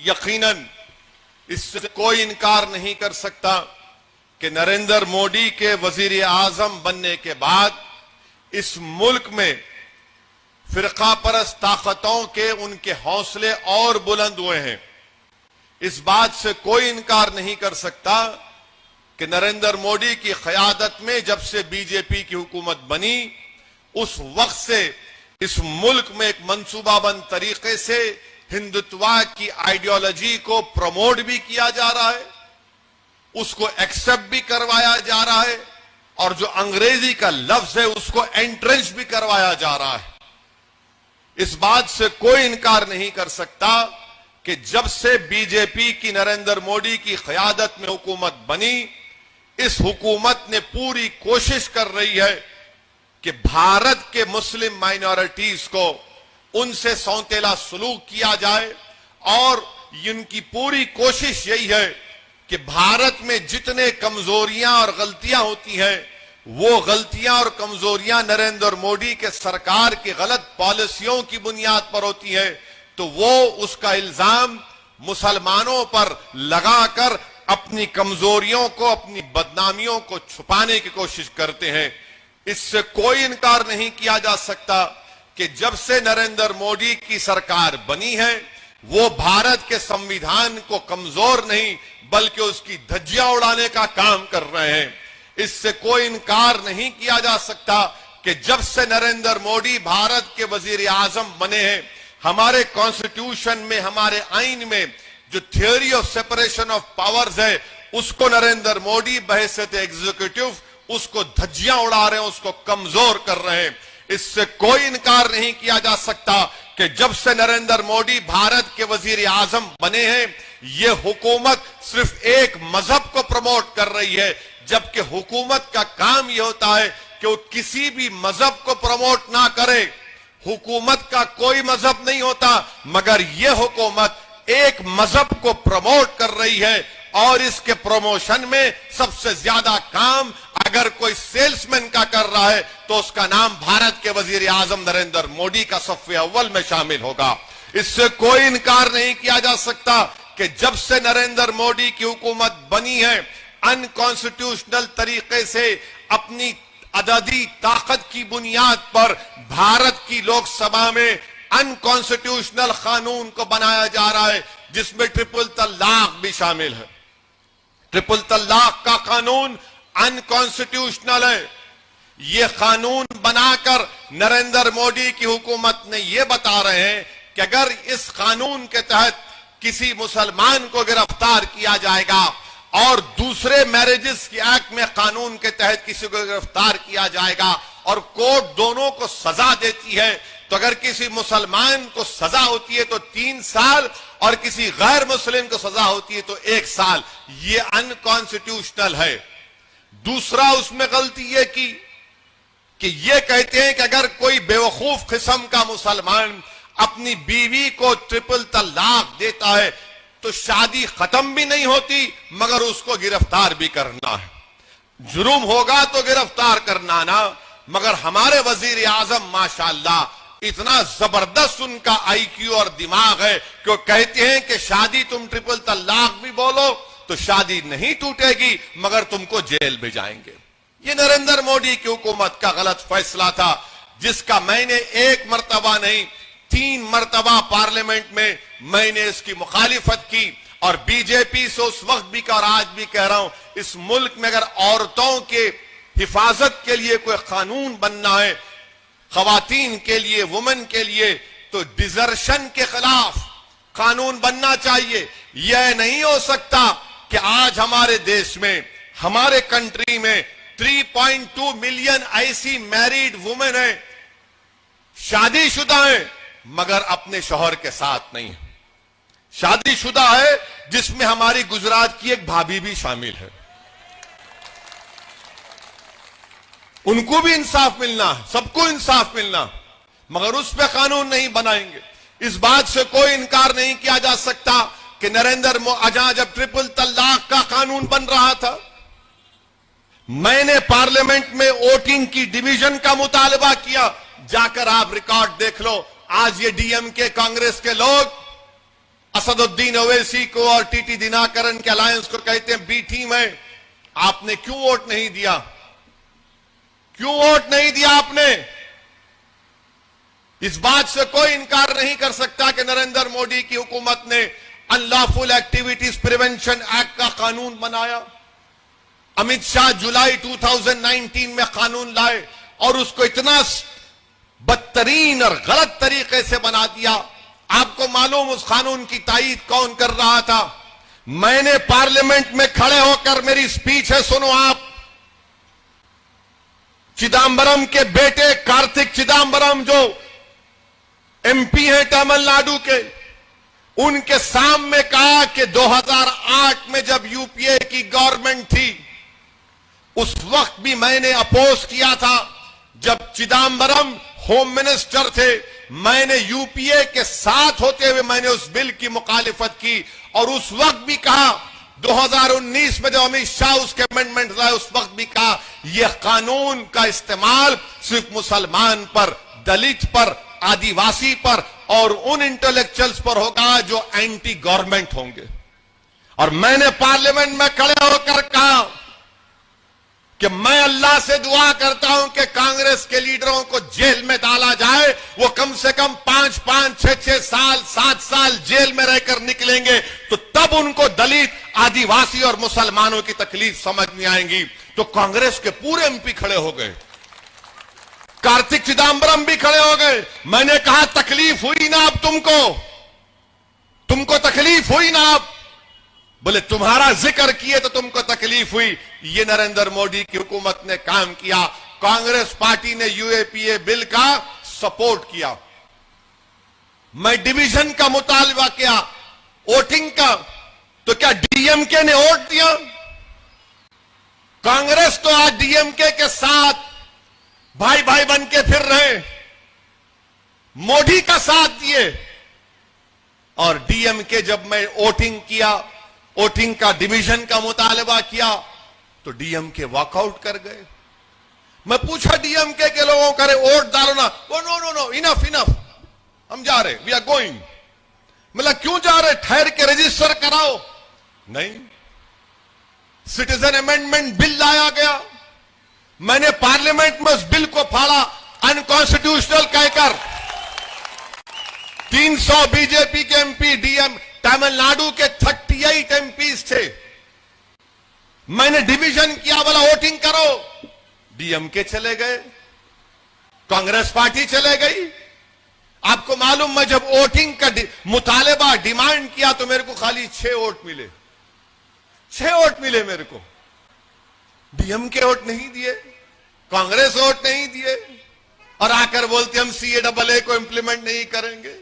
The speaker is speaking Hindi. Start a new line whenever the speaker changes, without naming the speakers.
यकीनन इससे कोई इनकार नहीं कर सकता कि नरेंद्र मोदी के वजीर आजम बनने के बाद इस मुल्क में फिरका परस्त ताकतों के उनके हौसले और बुलंद हुए हैं। इस बात से कोई इनकार नहीं कर सकता कि नरेंद्र मोदी की क़यादत में जब से बीजेपी की हुकूमत बनी उस वक्त से इस मुल्क में एक मंसूबाबंद तरीके से हिंदुत्व की आइडियोलॉजी को प्रमोट भी किया जा रहा है, उसको एक्सेप्ट भी करवाया जा रहा है और जो अंग्रेजी का लफ्ज है उसको एंट्रेंस भी करवाया जा रहा है। इस बात से कोई इनकार नहीं कर सकता कि जब से बीजेपी की नरेंद्र मोदी की क़यादत में हुकूमत बनी, इस हुकूमत ने पूरी कोशिश कर रही है कि भारत के मुस्लिम माइनॉरिटीज को उनसे सौतेला सलूक किया जाए और इनकी पूरी कोशिश यही है कि भारत में जितने कमजोरियां और गलतियां होती हैं वो गलतियां और कमजोरियां नरेंद्र मोदी के सरकार की गलत पॉलिसियों की बुनियाद पर होती है, तो वो उसका इल्जाम मुसलमानों पर लगाकर अपनी कमजोरियों को, अपनी बदनामियों को छुपाने की कोशिश करते हैं। इससे कोई इनकार नहीं किया जा सकता कि जब से नरेंद्र मोदी की सरकार बनी है वो भारत के संविधान को कमजोर नहीं बल्कि उसकी धज्जियां उड़ाने का काम कर रहे हैं। इससे कोई इनकार नहीं किया जा सकता कि जब से नरेंद्र मोदी भारत के वजीर आजम बने हैं, हमारे कॉन्स्टिट्यूशन में, हमारे आइन में जो theory of separation of powers है उसको नरेंद्र मोदी बहैसियत एग्जीक्यूटिव उसको धज्जियां उड़ा रहे हैं, उसको कमजोर कर रहे हैं। इससे कोई इनकार नहीं किया जा सकता कि जब से नरेंद्र मोदी भारत के वजीर आजम बने हैं ये हुकूमत सिर्फ एक मजहब को प्रमोट कर रही है, जबकि हुकूमत का काम यह होता है कि वो किसी भी मजहब को प्रमोट ना करे। हुकूमत का कोई मजहब नहीं होता, मगर यह हुकूमत एक मजहब को प्रमोट कर रही है और इसके प्रमोशन में सबसे ज्यादा काम अगर कोई सेल्समैन का कर रहा है तो उसका नाम भारत के वजीर आजम नरेंद्र मोदी का सफ़े अव्वल में शामिल होगा। इससे कोई इनकार नहीं किया जा सकता कि जब से नरेंद्र मोदी की हुकूमत बनी है अनकॉन्स्टिट्यूशनल तरीके से अपनी अददी ताकत की बुनियाद पर भारत की लोकसभा में अनकॉन्स्टिट्यूशनल कानून को बनाया जा रहा है जिसमें ट्रिपल तलाक भी शामिल है। ट्रिपल तलाक का कानून अनकॉन्स्टिट्यूशनल है। यह कानून बनाकर नरेंद्र मोदी की हुकूमत ने यह बता रहे हैं कि अगर इस कानून के तहत किसी मुसलमान को गिरफ्तार किया जाएगा और दूसरे मैरिजेस की एक्ट में कानून के तहत किसी को गिरफ्तार किया जाएगा और कोर्ट दोनों को सजा देती है, तो अगर किसी मुसलमान को सजा होती है तो 3 साल और किसी गैर मुस्लिम को सजा होती है तो 1 साल। ये अनकॉन्स्टिट्यूशनल है। दूसरा उसमें गलती यह की कि ये कहते हैं कि अगर कोई बेवकूफ किस्म का मुसलमान अपनी बीवी को ट्रिपल तलाक देता है तो शादी खत्म भी नहीं होती मगर उसको गिरफ्तार भी करना है। जुर्म होगा तो गिरफ्तार करना ना, मगर हमारे वजीर आजम माशाअल्लाह इतना जबरदस्त उनका आईक्यू और दिमाग है कि वो कहते हैं कि शादी तुम ट्रिपल तलाक भी बोलो तो शादी नहीं टूटेगी मगर तुमको जेल भेजाएंगे। ये नरेंद्र मोदी की हुकूमत का गलत फैसला था जिसका मैंने 1 मरतबा नहीं 3 मरतबा पार्लियामेंट में मैंने इसकी मुखालिफत की और बीजेपी से उस वक्त भी और आज भी कह रहा हूं, इस मुल्क में अगर औरतों के हिफाजत के लिए कोई कानून बनना है, खवातीन के लिए, वुमेन के लिए, तो डिजर्शन के खिलाफ कानून बनना चाहिए। यह नहीं हो सकता कि आज हमारे देश में, हमारे कंट्री में 3.2 मिलियन ऐसी मैरिड वुमेन है, शादीशुदा है मगर अपने शौहर के साथ नहीं है। शादीशुदा है जिसमें हमारी गुजरात की एक भाभी भी शामिल है। उनको भी इंसाफ मिलना है, सबको इंसाफ मिलना, मगर उस पर कानून नहीं बनाएंगे। इस बात से कोई इनकार नहीं किया जा सकता कि नरेंद्र मोदी जब ट्रिपल तलाक का कानून बन रहा था, मैंने पार्लियामेंट में वोटिंग की डिवीजन का मुतालबा किया। जाकर आप रिकॉर्ड देख लो। आज ये डीएमके कांग्रेस के लोग असदुद्दीन ओवैसी को और टीटी दिनाकरन के अलायंस को कहते हैं बी टीम है। आपने क्यों वोट नहीं दिया? क्यों वोट नहीं दिया आपने? इस बात से कोई इनकार नहीं कर सकता कि नरेंद्र मोदी की हुकूमत ने अनलॉफुल एक्टिविटीज प्रिवेंशन एक्ट का कानून बनाया। अमित शाह जुलाई 2019 में कानून लाए और उसको इतना बदतरीन और गलत तरीके से बना दिया। आपको मालूम उस कानून की तायीद कौन कर रहा था? मैंने पार्लियामेंट में खड़े होकर, मेरी स्पीच है सुनो आप, चिदम्बरम के बेटे कार्तिक चिदम्बरम जो एमपी हैं तमिलनाडु के, उनके सामने कहा कि 2008 में जब यूपीए की गवर्नमेंट थी उस वक्त भी मैंने अपोज किया था। जब चिदम्बरम होम मिनिस्टर थे मैंने यूपीए के साथ होते हुए मैंने उस बिल की मुखालिफत की और उस वक्त भी कहा, 2019 में जब अमित शाह उसके अमेंडमेंट लाए उस वक्त भी कहा यह कानून का इस्तेमाल सिर्फ मुसलमान पर, दलित पर, आदिवासी पर और उन इंटेलेक्चुअल्स पर होगा जो एंटी गवर्नमेंट होंगे। और मैंने पार्लियामेंट में खड़े होकर कहा कि मैं अल्लाह से दुआ करता हूं कि कांग्रेस के लीडरों को जेल में डाला जाए, वो कम से कम 5-5, 6-6 साल, 7 साल जेल में रहकर निकलेंगे तो तब उनको दलित, आदिवासी और मुसलमानों की तकलीफ समझ में आएंगी। तो कांग्रेस के पूरे एमपी खड़े हो गए, कार्तिक चिदम्बरम भी खड़े हो गए। मैंने कहा तकलीफ हुई ना अब तुमको तकलीफ हुई ना अब? बोले तुम्हारा जिक्र किए तो तुमको तकलीफ हुई। ये नरेंद्र मोदी की हुकूमत ने काम किया। कांग्रेस पार्टी ने यूएपीए बिल का सपोर्ट किया। मैं डिवीजन का मुतालबा किया, वोटिंग का, तो क्या डीएमके ने वोट दिया? कांग्रेस तो आज डीएमके के साथ भाई भाई बन के फिर रहे, मोदी का साथ दिए। और डीएमके जब मैं वोटिंग किया, वोटिंग का डिवीजन का मुतालबा किया तो डीएमके वॉकआउट कर गए। मैं पूछा डीएमके के लोगों को, अरे वोट डालो ना। वो नो इनफ, हम जा रहे, वी आर गोइंग। मतलब क्यों जा रहे? ठहर के रजिस्टर कराओ। नहीं, सिटीजन अमेंडमेंट बिल लाया गया, मैंने पार्लियामेंट में उस बिल को फाड़ा अनकॉन्स्टिट्यूशनल कहकर। 300 बीजेपी के एमपी, डीएम तमिलनाडु के 38 एमपीज थे। मैंने डिवीजन किया, बोला वोटिंग करो, डीएमके चले गए, कांग्रेस पार्टी चले गई। आपको मालूम, मैं जब वोटिंग का मुतालबा डिमांड किया तो मेरे को खाली 6 वोट मिले। 6 वोट मिले मेरे को। डीएमके वोट नहीं दिए, कांग्रेस वोट नहीं दिए और आकर बोलते हम CAA को इंप्लीमेंट नहीं करेंगे।